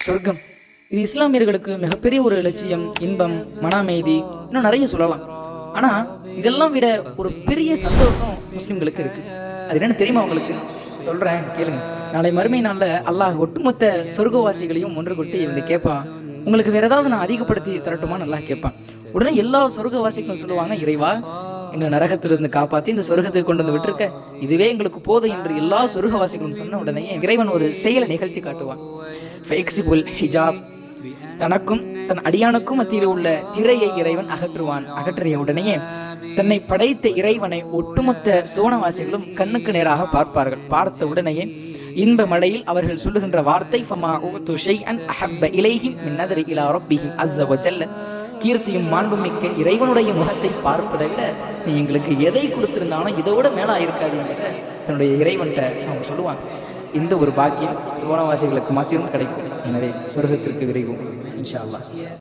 சொர்க்கம். இது இஸ்லாமியர்களுக்கு மிகப்பெரிய ஒரு லட்சியம், இன்பம், மன அமைதி, இன்னும் நிறைய சொல்லலாம். ஆனா இதெல்லாம் விட ஒரு பெரிய சந்தோஷம் முஸ்லிம்களுக்கு இருக்கு. அது என்னன்னு தெரியுமா உங்களுக்கு? சொல்றேன், கேளுங்க. நாளை மறுமை நாள்ல அல்லாஹ் ஒட்டுமொத்த சொர்க்கவாசிகளையும் ஒன்று கொட்டி வந்து கேட்பான், உங்களுக்கு வேற ஏதாவது நான் அதிகப்படுத்தி தரட்டுமா? நல்லா கேட்பான். உடனே எல்லா சொர்க்கவாசிகளும் சொல்லுவாங்க, இறைவா, எங்களை நரகத்திலிருந்து காப்பாத்தி இந்த சொர்க்கத்துக்கு கொண்டு வந்து விட்டுருக்க, இதுவே எங்களுக்கு போதும் என்று எல்லா சொர்க்கவாசிகளும் சொன்ன உடனே இறைவன் ஒரு செயலை நிகழ்த்தி காட்டுவான். ஃபெக்ஸிபுல் ஹிஜாப், தனக்கும் தன் அடியானுக்கும் மத்தியில் உள்ள திரையை இறைவன் அகற்றுவான். அகற்றிய உடனே தன்னை படைத்த இறைவனை ஒட்டுமொத்த சோனவாசிகளும் கண்ணுக்கு நேராக பார்ப்பார்கள். பார்த்த உடனேயே இன்ப மழையில் அவர்கள் சொல்லுகின்ற வார்த்தை, கீர்த்தியும் மாண்புமிக்க இறைவனுடைய முகத்தை பார்ப்பதை விட நீ எங்களுக்கு எதை கொடுத்திருந்தாலும் இதோட மேலா இருக்காது என்ற தன்னுடைய இறைவன்கிட்ட அவங்க சொல்லுவாங்க. இந்த ஒரு பாக்கியம் சோனவாசிகளுக்கு மாத்திரம் கிடைக்கும். எனவே சொர்க்கத்திற்கு விரைவும் இன்ஷா அல்லாஹ்.